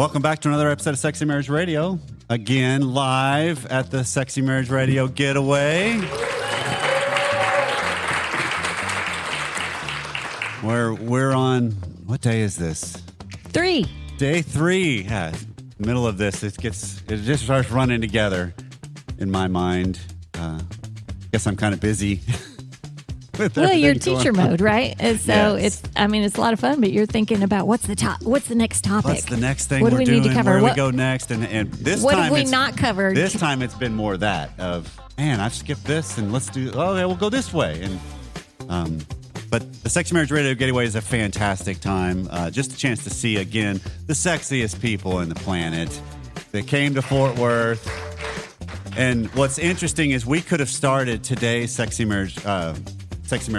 Welcome back to another episode of Sexy Marriage Radio. Again, live at the Sexy Marriage Radio Getaway. We're on, what day is this? 3. Day 3. Yeah, middle of this, it just starts running together in my mind. Guess I'm kind of busy. Well, you're teacher mode, right? And so Yes. it's a lot of fun, but you're thinking about what's the next topic? What's the next thing what we're do we doing? need to cover? Where do what, we go next? And this what time have we it's not covered? This time it's been more that of, man, I've skipped this and let's do, oh yeah, we'll go this way. And but the Sexy Marriage Radio Getaway is a fantastic time. Just a chance to see again the sexiest people in the planet. They came to Fort Worth. And what's interesting is we could have started today's Sexy Marriage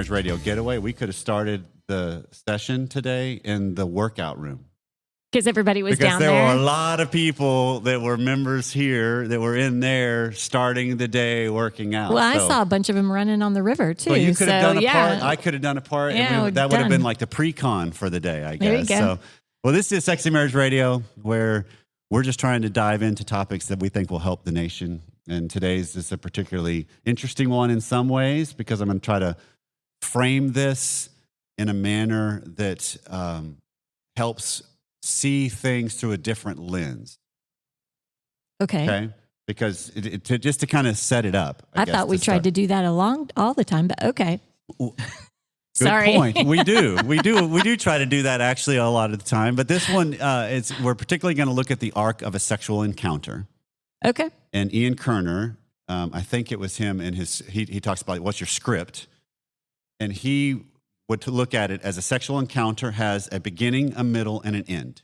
Radio Getaway. We could have started the session today in the workout room. Because everybody was down there. Because there were a lot of people that were members here that were in there starting the day working out. Well, I saw a bunch of them running on the river, too. Well, you could have done a yeah. part. I could have done a part. Yeah, and that would have been like the pre-con for the day, I guess. There you go. So, well, this is Sexy Marriage Radio, where we're just trying to dive into topics that we think will help the nation. And today's is a particularly interesting one in some ways, because I'm going to try to frame this in a manner that helps see things through a different lens. Okay. Because just to kind of set it up. I thought we tried to do that all the time, but okay. Good Sorry. point. We do try to do that actually a lot of the time. But this one, we're particularly going to look at the arc of a sexual encounter. Okay. And Ian Kerner, I think it was him, and he talks about what's your script. And he would look at it as a sexual encounter has a beginning, a middle, and an end.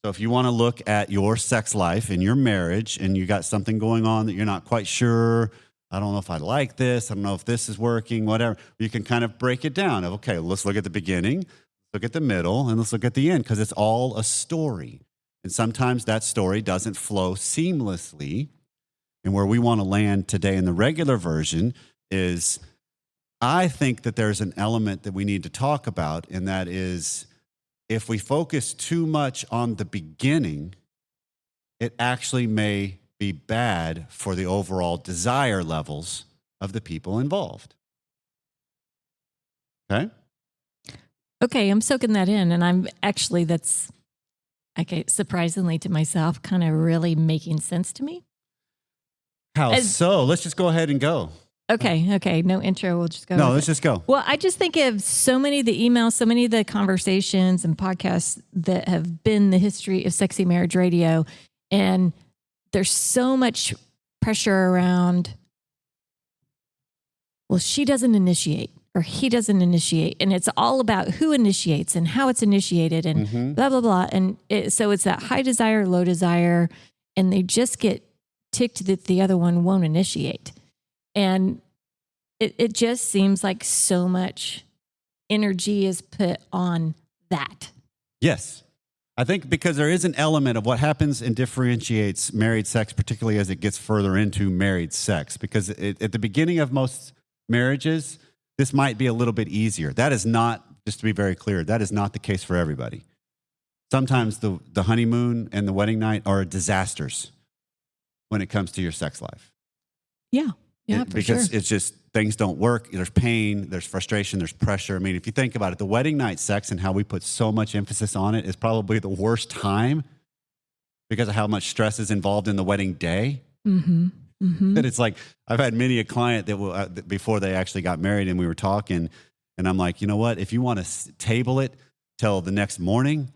So if you want to look at your sex life and your marriage, and you got something going on that you're not quite sure, I don't know if I like this, I don't know if this is working, whatever, you can kind of break it down of, okay, let's look at the beginning, look at the middle, and let's look at the end, because it's all a story. And sometimes that story doesn't flow seamlessly. And where we want to land today in the regular version is, I think that there's an element that we need to talk about, and that is, if we focus too much on the beginning, it actually may be bad for the overall desire levels of the people involved. Okay? Okay, I'm soaking that in, and I'm actually, that's, okay, surprisingly to myself, kind of really making sense to me. How so? Let's just go ahead and go. Okay. No intro. We'll just go. No, let's just go. Well, I just think of so many of the emails, so many of the conversations and podcasts that have been the history of Sexy Marriage Radio. And there's so much pressure around, well, she doesn't initiate or he doesn't initiate. And it's all about who initiates and how it's initiated and blah, blah, blah. And so it's that high desire, low desire, and they just get ticked that the other one won't initiate. And it just seems like so much energy is put on that. Yes. I think because there is an element of what happens and differentiates married sex, particularly as it gets further into married sex. Because at the beginning of most marriages, this might be a little bit easier. That is not, just to be very clear, that is not the case for everybody. Sometimes the honeymoon and the wedding night are disasters when it comes to your sex life. Yeah, for because sure. it's just things don't work. There's pain, there's frustration, there's pressure. I mean, if you think about it, the wedding night sex and how we put so much emphasis on it is probably the worst time because of how much stress is involved in the wedding day. That it's like, I've had many a client that before they actually got married and we were talking, and I'm like, you know what? If you want to table it till the next morning,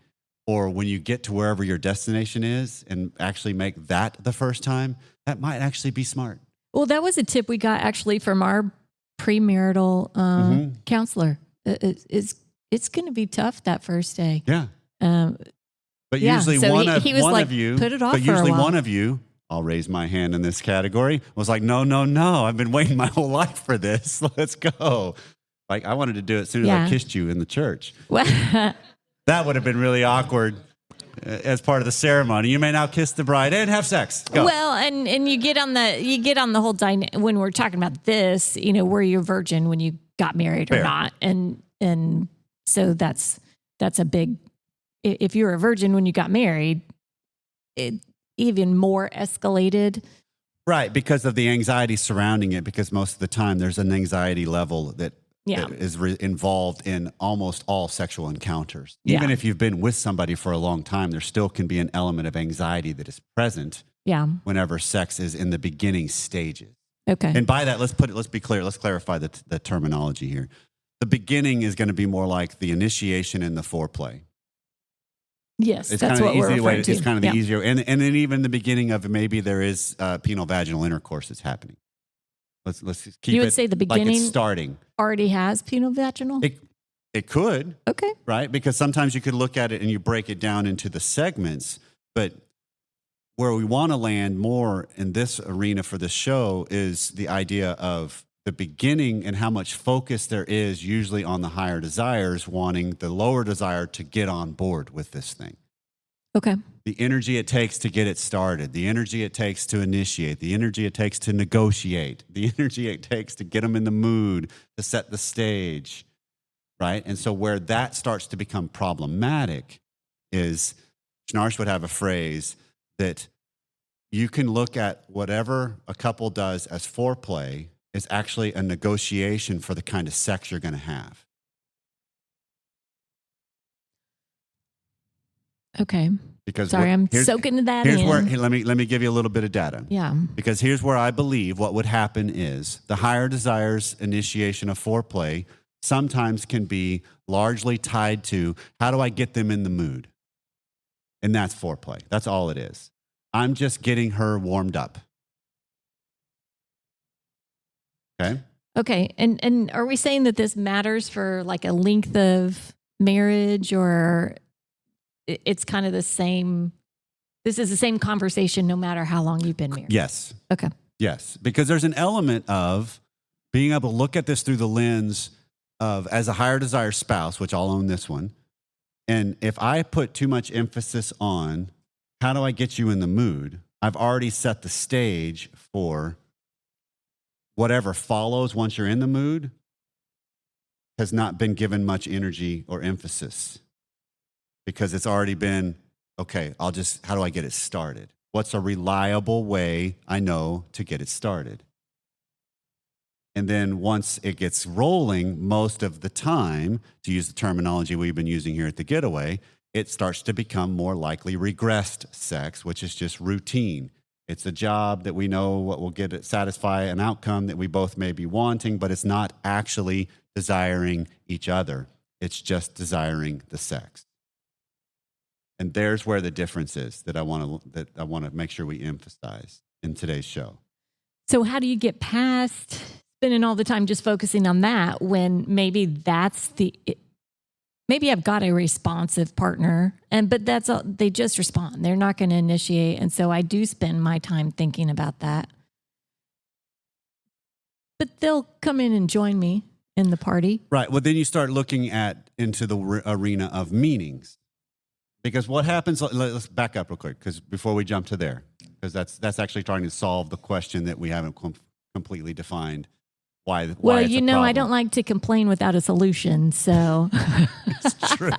or when you get to wherever your destination is and actually make that the first time, that might actually be smart. Well, that was a tip we got actually from our premarital counselor. It's going to be tough that first day. Yeah. But yeah, usually so one he was of like, you, put it off but for a usually while. one of you, I'll raise my hand in this category, was like, no, I've been waiting my whole life for this. Let's go. Like, I wanted to do it as soon as I kissed you in the church. That would have been really awkward as part of the ceremony. You may now kiss the bride and have sex. Go. Well, and you get on the whole when we're talking about this, were you a virgin when you got married or not? And so that's a big if you were a virgin when you got married, it even more escalated. Right, because of the anxiety surrounding it, because most of the time there's an anxiety level that is involved in almost all sexual encounters. Even if you've been with somebody for a long time, there still can be an element of anxiety that is present whenever sex is in the beginning stages. Okay. And by that, let's be clear, let's clarify the terminology here. The beginning is going to be more like the initiation and the foreplay. Yes, it's that's kind of what the we're easy way. referring to. It's kind of the easier, and then even the beginning of maybe there is penile vaginal intercourse that's happening. Let's just keep it. You would say the beginning like it's starting already has penile vaginal. It could, okay, right? Because sometimes you could look at it and you break it down into the segments, but where we want to land more in this arena for this show is the idea of the beginning and how much focus there is usually on the higher desires wanting the lower desire to get on board with this thing. Okay. The energy it takes to get it started, the energy it takes to initiate, the energy it takes to negotiate, the energy it takes to get them in the mood, to set the stage, right? And so where that starts to become problematic is Schnarch would have a phrase that you can look at whatever a couple does as foreplay is actually a negotiation for the kind of sex you're going to have. Okay. Because sorry, I'm soaking that here's in. Where let me give you a little bit of data. Yeah. Because here's where I believe what would happen is the higher desires initiation of foreplay sometimes can be largely tied to how do I get them in the mood? And that's foreplay. That's all it is. I'm just getting her warmed up. Okay. Okay. And are we saying that this matters for like a length of marriage, or it's kind of the same? This is the same conversation no matter how long you've been married. Yes. Okay. Yes. Because there's an element of being able to look at this through the lens of as a higher desire spouse, which I'll own this one. And if I put too much emphasis on how do I get you in the mood, I've already set the stage for whatever follows once you're in the mood has not been given much energy or emphasis because it's already been, okay, how do I get it started? What's a reliable way I know to get it started? And then once it gets rolling, most of the time, to use the terminology we've been using here at the Getaway, it starts to become more likely regressed sex, which is just routine. It's a job that we know what will satisfy an outcome that we both may be wanting, but it's not actually desiring each other. It's just desiring the sex. And there's where the difference is that I want to make sure we emphasize in today's show. So how do you get past spending all the time just focusing on that when maybe maybe I've got a responsive partner but that's all, they just respond. They're not going to initiate. And so I do spend my time thinking about that. But they'll come in and join me in the party. Right. Well, then you start looking into the arena of meanings. Because what happens, let's back up real quick, because before we jump to there, because that's actually trying to solve the question that we haven't completely defined. Why well, it's you know, I don't like to complain without a solution, so. It's true.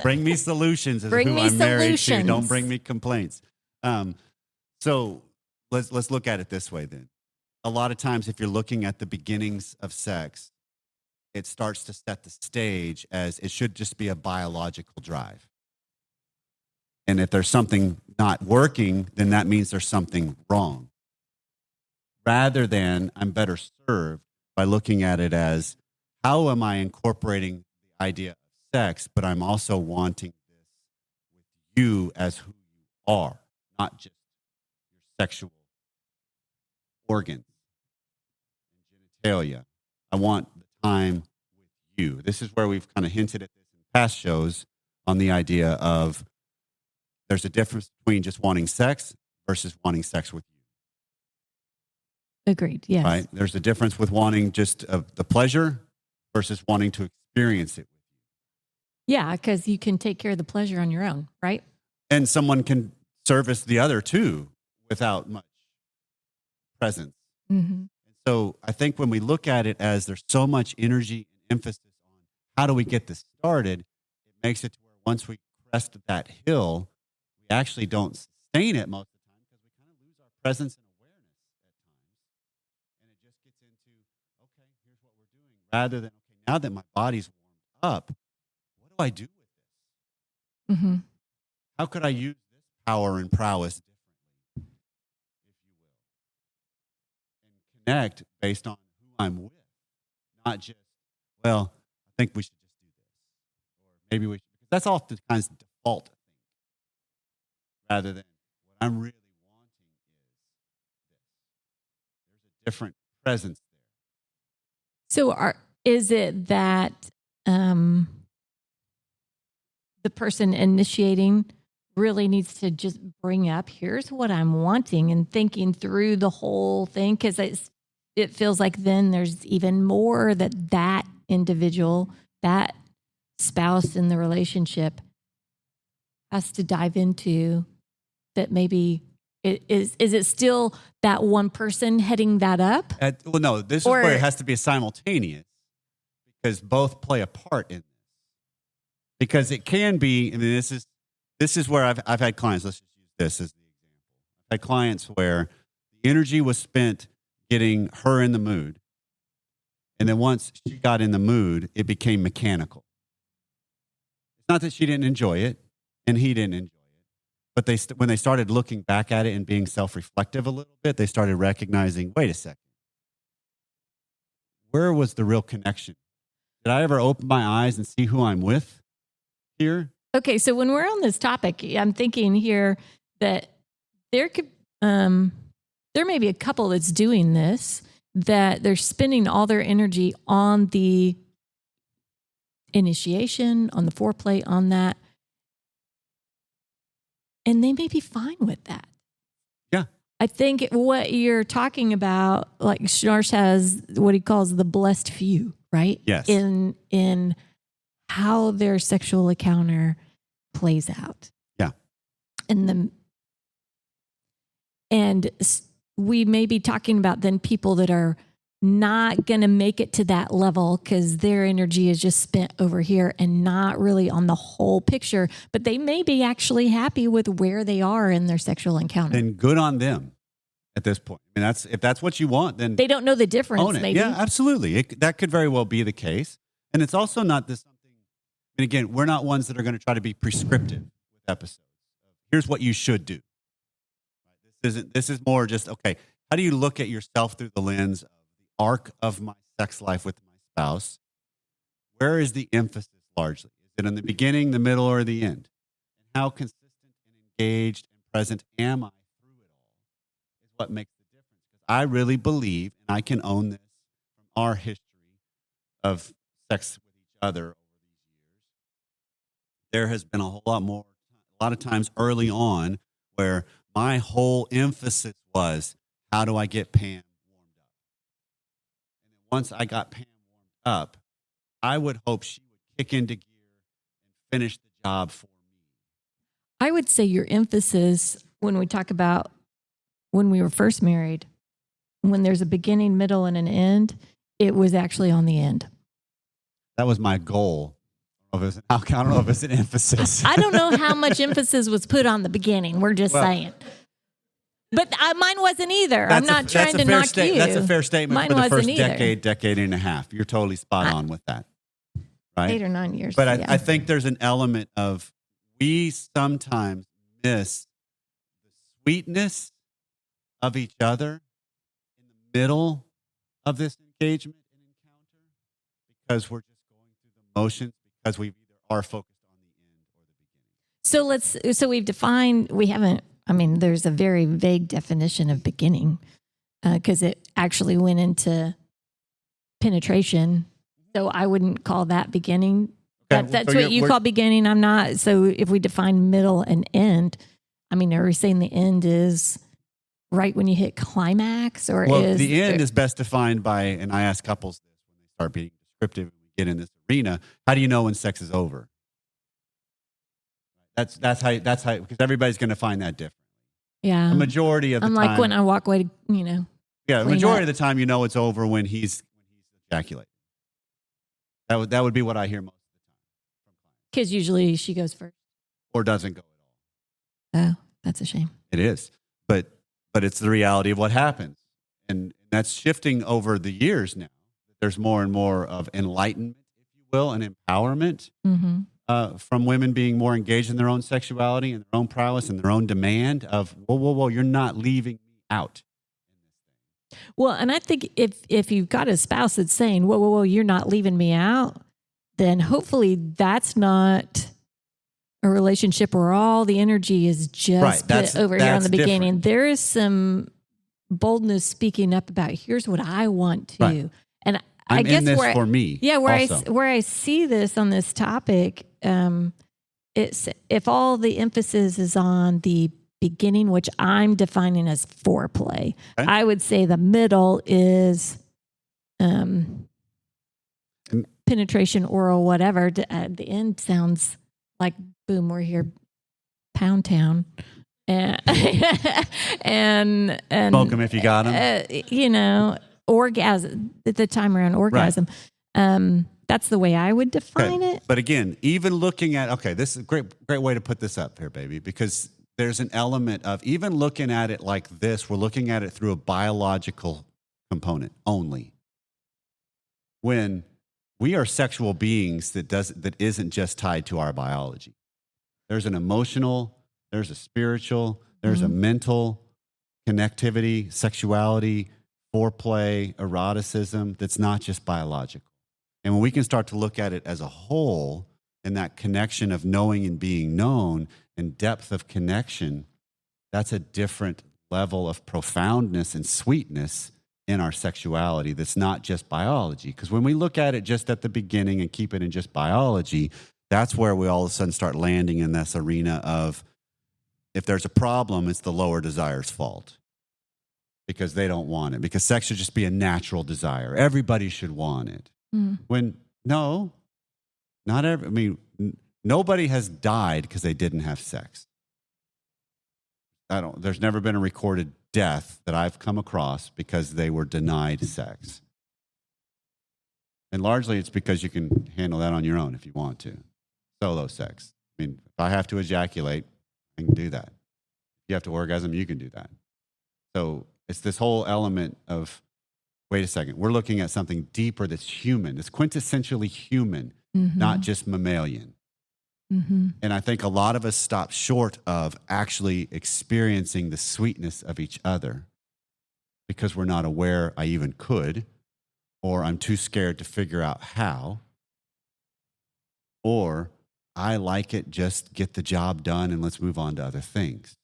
Bring me solutions. Bring me I'm married solutions. to. Don't bring me complaints. So let's look at it this way then. A lot of times if you're looking at the beginnings of sex, it starts to set the stage as it should just be a biological drive. And if there's something not working, then that means there's something wrong. Rather than I'm better served by looking at it as how am I incorporating the idea of sex, but I'm also wanting this with you as who you are, not just your sexual organs and genitalia. I want the time with you. This is where we've kind of hinted at this in past shows on the idea of there's a difference between just wanting sex versus wanting sex with you. Agreed. Yes. Right. There's a difference with wanting just the pleasure versus wanting to experience it with you. Yeah, because you can take care of the pleasure on your own, right? And someone can service the other too without much presence. Mm-hmm. So I think when we look at it as there's so much energy and emphasis on how do we get this started, it makes it to where once we crest of that hill, we actually don't sustain it most of the time because we kind of lose our presence and awareness at times. And it just gets into, okay, here's what we're doing. Rather than, okay, now that my body's warmed up, what do I do with this? Mm-hmm. How could I use this power and prowess differently, if you will? And connect based on who I'm with, not just, well, I think we should just do this. Or maybe we should, because that's oftentimes the default thing. Rather than what I'm really wanting is this. There's a different presence there. So is it that the person initiating really needs to just bring up, here's what I'm wanting, and thinking through the whole thing? Because it feels like then there's even more that individual, that spouse in the relationship has to dive into. That maybe is it still that one person heading that up? Well, no, this is where it has to be simultaneous because both play a part in this. Because it can be, I mean, this is where I've had clients. Let's just use this as the example. I've had clients where the energy was spent getting her in the mood, and then once she got in the mood, it became mechanical. It's not that she didn't enjoy it, and he didn't enjoy it. But when they started looking back at it and being self-reflective a little bit, they started recognizing, wait a second, where was the real connection? Did I ever open my eyes and see who I'm with here? Okay, so when we're on this topic, I'm thinking here that there may be a couple that's doing this, that they're spending all their energy on the initiation, on the foreplay, on that. And they may be fine with that. Yeah. I think what you're talking about, like Schnarch has what he calls the blessed few, right? Yes. In how their sexual encounter plays out. Yeah. And we may be talking about then people that are not going to make it to that level because their energy is just spent over here and not really on the whole picture, but they may be actually happy with where they are in their sexual encounter. Then good on them at this point. I mean, if that's what you want, then they don't know the difference. Own it. Maybe. Yeah, absolutely. That could very well be the case. And it's also not this something, and again, we're not ones that are going to try to be prescriptive with episodes. Here's what you should do. This is more just, okay, how do you look at yourself through the lens of the arc of my sex life with my spouse? Where is the emphasis largely? Is it in the beginning, the middle, or the end? And how consistent and engaged and present am I through it all is what makes the difference. Because I really believe, and I can own this from our history of sex with each other over these years, there has been a lot of times early on where my whole emphasis was, how do I get Pam warmed up? And then once I got Pam warmed up, I would hope she would kick into gear and finish the job for me. I would say your emphasis when we talk about when we were first married, when there's a beginning, middle, and an end, it was actually on the end. That was my goal. I don't know if it's an emphasis. I don't know how much emphasis was put on the beginning. We're just saying. But mine wasn't either. I'm not trying to knock you. That's a fair statement Mine for the first either. decade and a half. You're totally spot on with that. Right? 8 or 9 years. But I think there's an element of we sometimes miss the sweetness of each other in the middle of this engagement and encounter because we're just going through the motions because we either are focused on the end or the beginning. So we've defined, there's a very vague definition of beginning because it actually went into penetration. So I wouldn't call that beginning. Okay, That's what you call beginning. I'm not. So if we define middle and end, are we saying the end is right when you hit climax, or the end is best defined by, and I ask couples this when they start being descriptive and we get in this arena, how do you know when sex is over? That's how because everybody's going to find that different. Yeah. The majority of the time. I'm like when I walk away, Yeah, the majority of the time you know it's over when he's ejaculating. That would be what I hear most of the time from clients. Because usually she goes first. or doesn't go at all. Oh, that's a shame. It is. But it's the reality of what happens. And that's shifting over the years now. There's more and more of enlightenment, if you will, and empowerment from women being more engaged in their own sexuality and their own prowess and their own demand of, whoa, you're not leaving me out. Well, and I think if you've got a spouse that's saying, whoa, you're not leaving me out, then hopefully that's not a relationship where all the energy is just put over here on the beginning. Different. There is some boldness speaking up about, here's what I want to. Right. And I'm I guess in this for me. Yeah, also. where I see this on this topic, it's if all the emphasis is on the beginning, which I'm defining as foreplay, okay. I would say the middle is penetration, oral, whatever. The end sounds like, boom, we're here, Pound Town. And smoke them if you got them. Orgasm, at the time around orgasm. Right. That's the way I would define it. But again, even looking at, this is a great way to put this up here, baby, because there's an element of even looking at it like this, we're looking at it through a biological component only. When we are sexual beings that isn't just tied to our biology. There's an emotional, there's a spiritual, there's a mental connectivity, sexuality, foreplay, eroticism that's not just biological. And when we can start to look at it as a whole and that connection of knowing and being known and depth of connection, that's a different level of profoundness and sweetness in our sexuality that's not just biology. Because when we look at it just at the beginning and keep it in just biology, that's where we all of a sudden start landing in this arena of, if there's a problem, it's the lower desire's fault because they don't want it. Because sex should just be a natural desire. Everybody should want it. When, no, not every, I mean, nobody has died because they didn't have sex. There's never been a recorded death that I've come across because they were denied sex. And largely it's because you can handle that on your own if you want to. Solo sex. I mean, if I have to ejaculate, I can do that. If you have to orgasm, you can do that. So it's this whole element of, wait a second, we're looking at something deeper that's human. It's quintessentially human, not just mammalian. And I think a lot of us stop short of actually experiencing the sweetness of each other because we're not aware I even could, or I'm too scared to figure out how, or I like it, just get the job done and let's move on to other things.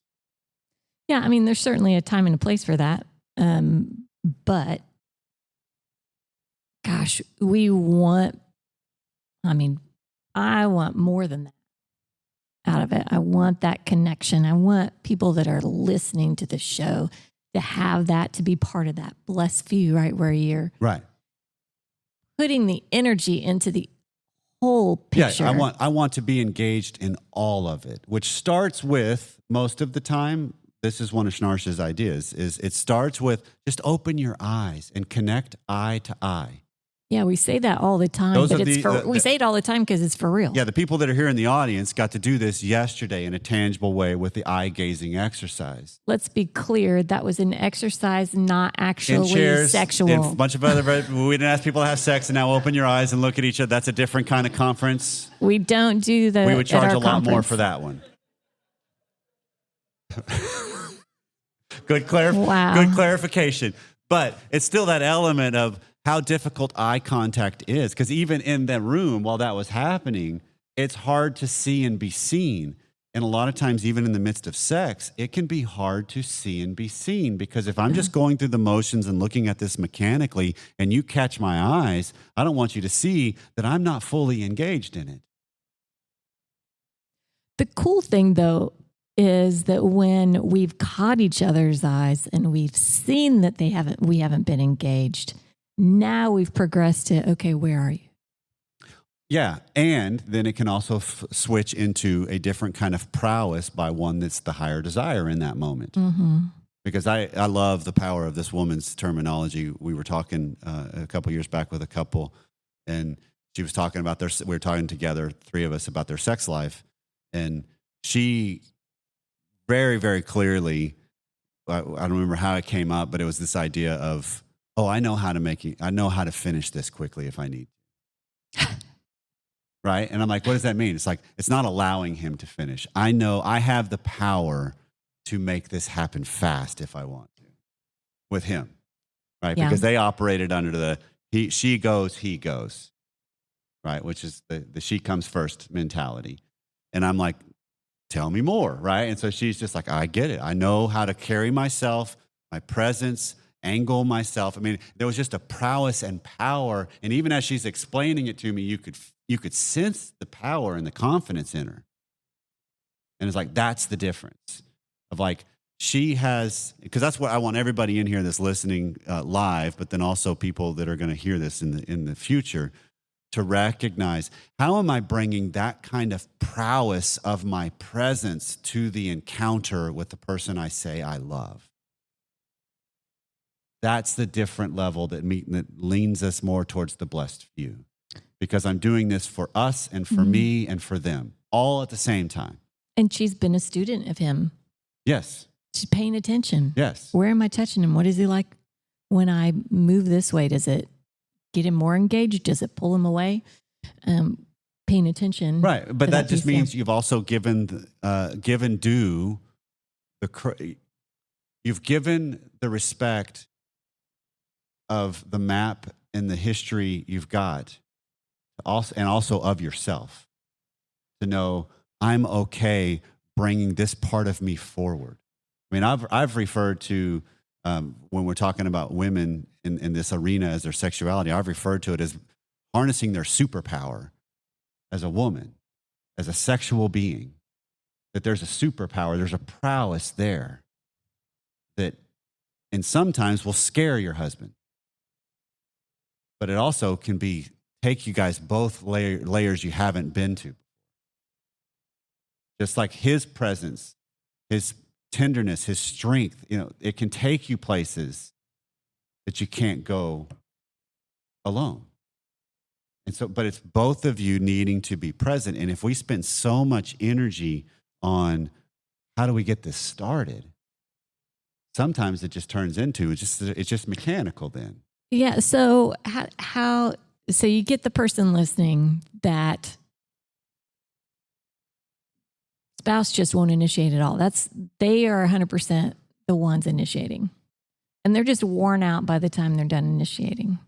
Yeah, I mean, there's certainly a time and a place for that. But gosh, I want more than that out of it. I want that connection. I want people that are listening to the show to have that, to be part of that blessed few, right? Where you're putting the energy into the whole picture. Yeah, I want to be engaged in all of it, which starts with, most of the time, this is one of Schnarch's ideas, is it starts with just open your eyes and connect eye to eye. Yeah, we say that all the time, but we say it all the time because it's for real. Yeah, the people that are here in the audience got to do this yesterday in a tangible way with the eye-gazing exercise. Let's be clear, that was an exercise, not actually in chairs, sexual. In a bunch of other, we didn't ask people to have sex, and now open your eyes and look at each other. That's a different kind of conference. We don't do that. We would charge a lot more for that one. Good clarification. But it's still that element of how difficult eye contact is. Because even in that room, while that was happening, it's hard to see and be seen. And a lot of times, even in the midst of sex, it can be hard to see and be seen. Because if I'm just going through the motions and looking at this mechanically and you catch my eyes, I don't want you to see that I'm not fully engaged in it. The cool thing, though, is that when we've caught each other's eyes and we've seen that we haven't been engaged, now we've progressed to, okay, where are you? Yeah, and then it can also switch into a different kind of prowess by one that's the higher desire in that moment. Because I love the power of this woman's terminology. We were talking a couple years back with a couple, and she was talking about we were talking together, three of us, about their sex life, and she very, very clearly, I don't remember how it came up, but it was this idea of, oh, I know how to finish this quickly if I need to. Right? And I'm like, what does that mean? It's like, it's not allowing him to finish. I know I have the power to make this happen fast if I want to with him. Right? Yeah. Because they operated under the she goes, he goes. Right? Which is the she comes first mentality. And I'm like, tell me more, right? And so she's just like, I get it. I know how to carry myself, my presence, angle myself. I mean, there was just a prowess and power. And even as she's explaining it to me, you could sense the power and the confidence in her. And it's like, that's the difference of like, she has, because that's what I want everybody in here that's listening live, but then also people that are going to hear this in the future, to recognize, how am I bringing that kind of prowess of my presence to the encounter with the person I say I love? That's the different level that leans us more towards the blessed few, because I'm doing this for us and for me and for them, all at the same time. And she's been a student of him. Yes. She's paying attention. Yes. Where am I touching him? What is he like when I move this way? Does it get him more engaged? Does it pull him away? Paying attention. Right. But that just means you've also given you've given the respect of the map and the history you've got, and also of yourself, to know I'm okay bringing this part of me forward. I mean, I've referred to, when we're talking about women in this arena as their sexuality, I've referred to it as harnessing their superpower as a woman, as a sexual being, that there's a superpower, there's a prowess there that, and sometimes will scare your husband. But it also can take you guys both layers you haven't been to. Just like his presence, his tenderness, his strength, it can take you places that you can't go alone. And so, but it's both of you needing to be present. And if we spend so much energy on how do we get this started, sometimes it just turns into, it's just mechanical then. Yeah. So so you get the person listening that spouse just won't initiate at all. They are 100% the ones initiating. And they're just worn out by the time they're done initiating.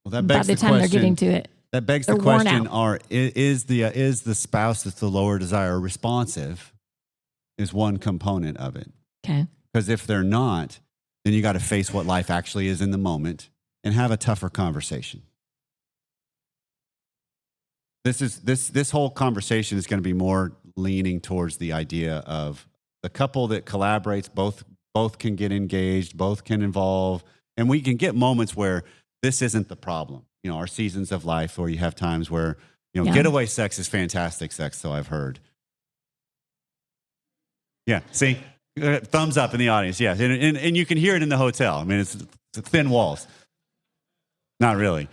Well, that begs by the time they're getting to it. That begs the question, is the spouse that's the lower desire responsive is one component of it. Okay. Because if they're not, then you got to face what life actually is in the moment and have a tougher conversation. This whole conversation is going to be more leaning towards the idea of the couple that collaborates, both can get engaged, both can involve, and we can get moments where this isn't the problem. Our seasons of life where you have times where, getaway sex is fantastic sex, so I've heard. Yeah, see? Thumbs up in the audience, yeah. And you can hear it in the hotel. I mean, it's thin walls. Not really.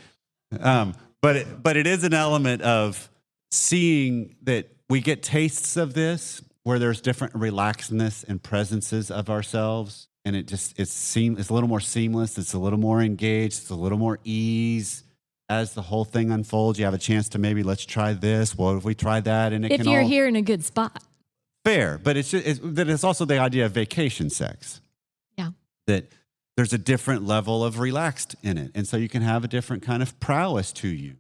But it is an element of seeing that we get tastes of this where there's different relaxedness and presences of ourselves. And it's a little more seamless. It's a little more engaged. It's a little more ease. As the whole thing unfolds, you have a chance to maybe, let's try this. What if we try that? And if you're here in a good spot. Fair. But it's also the idea of vacation sex. Yeah. That there's a different level of relaxed in it. And so you can have a different kind of prowess to you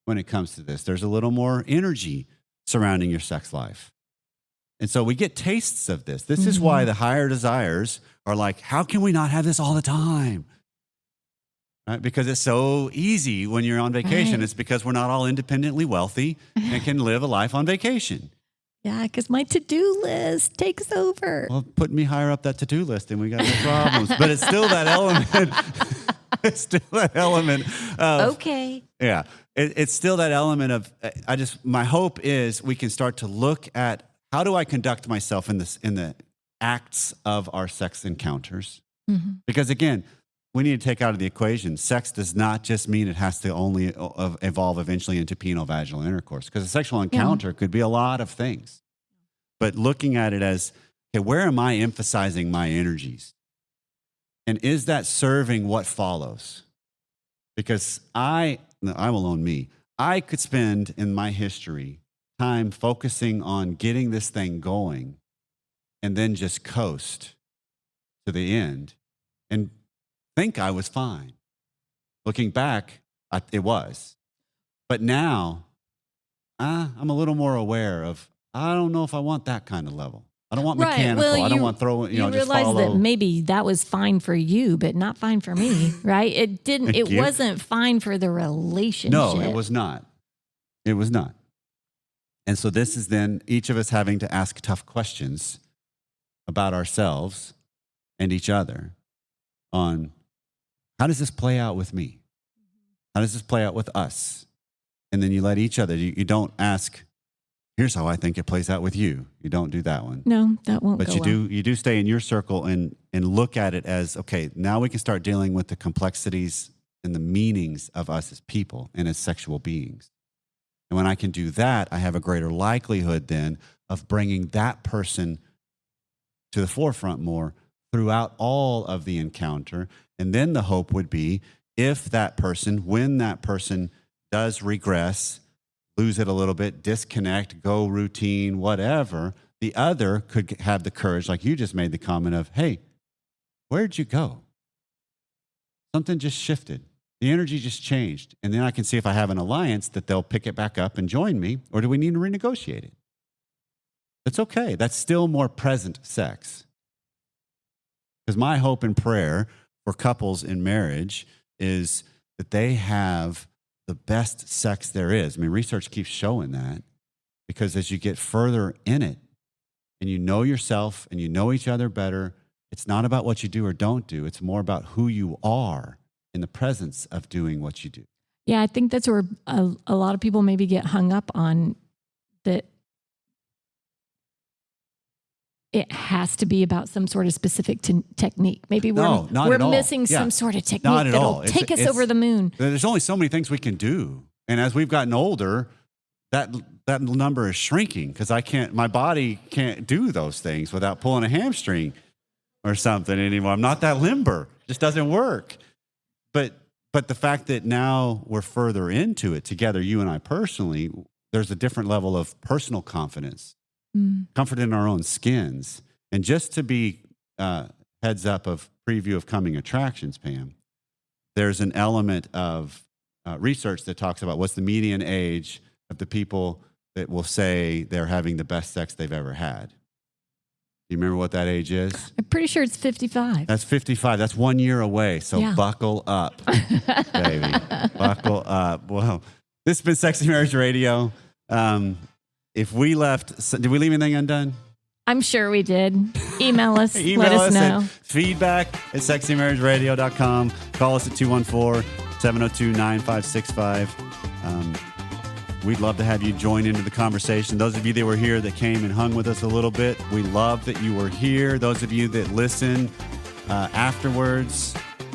when it comes to this. There's a little more energy surrounding your sex life. And so we get tastes of this. This is why the higher desires are like, how can we not have this all the time? Right? Because it's so easy when you're on vacation. Right. It's because we're not all independently wealthy and can live a life on vacation. Yeah, because my to-do list takes over. Well, put me higher up that to-do list and we got no problems. But it's still that element. It's still that element of... Okay. Yeah. It's still that element of, my hope is we can start to look at how do I conduct myself in the acts of our sex encounters? Mm-hmm. Because again, we need to take out of the equation, sex does not just mean it has to only evolve eventually into penile-vaginal intercourse, because a sexual encounter could be a lot of things. But looking at it as, okay, where am I emphasizing my energies? And is that serving what follows? Because I will own me. I could spend in my history time focusing on getting this thing going and then just coast to the end and think I was fine. Looking back, it was. But now, I'm a little more aware of, I don't know if I want that kind of level. I don't want mechanical. Well, I don't want throwing, you just realize follow. that maybe that was fine for you, but not fine for me, right? It didn't. It wasn't fine for the relationship. No, it was not. It was not. And so this is then each of us having to ask tough questions about ourselves and each other on, how does this play out with me? How does this play out with us? And then you let each other, you don't ask, here's how I think it plays out with you. You don't do that one. No, that won't But go you do stay in your circle and look at it as, okay, now we can start dealing with the complexities and the meanings of us as people and as sexual beings. And when I can do that, I have a greater likelihood then of bringing that person to the forefront more throughout all of the encounter. And then the hope would be, if that person, when that person does regress, lose it a little bit, disconnect, go routine, whatever, the other could have the courage, like you just made the comment of, hey, where'd you go? Something just shifted. The energy just changed. And then I can see if I have an alliance that they'll pick it back up and join me, or do we need to renegotiate it? It's okay. That's still more present sex. Because my hope and prayer for couples in marriage is that they have the best sex there is. I mean, research keeps showing that, because as you get further in it and you know yourself and you know each other better, it's not about what you do or don't do. It's more about who you are in the presence of doing what you do. Yeah, I think that's where a lot of people maybe get hung up on, that it has to be about some sort of specific technique. Maybe we're missing some sort of technique that'll take us over the moon. There's only so many things we can do. And as we've gotten older, that number is shrinking, because my body can't do those things without pulling a hamstring or something anymore. I'm not that limber. It just doesn't work. But the fact that now we're further into it together, you and I personally, there's a different level of personal confidence. Comfort in our own skins. And just to be heads up of preview of coming attractions, Pam, there's an element of research that talks about what's the median age of the people that will say they're having the best sex they've ever had. Do you remember what that age is? I'm pretty sure it's 55. That's 55. That's 1 year away. So buckle up, baby. Buckle up. Well, this has been Sexy Marriage Radio. If we left, did we leave anything undone? I'm sure we did. Email us. Let us know. feedback@sexymarriageradio.com. Call us at 214-702-9565. We'd love to have you join into the conversation. Those of you that were here that came and hung with us a little bit, we love that you were here. Those of you that listen afterwards,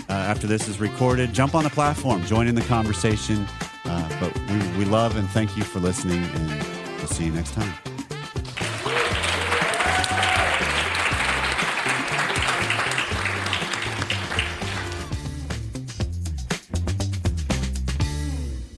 after this is recorded, jump on the platform, join in the conversation. But we love and thank you for listening, and we'll see you next time.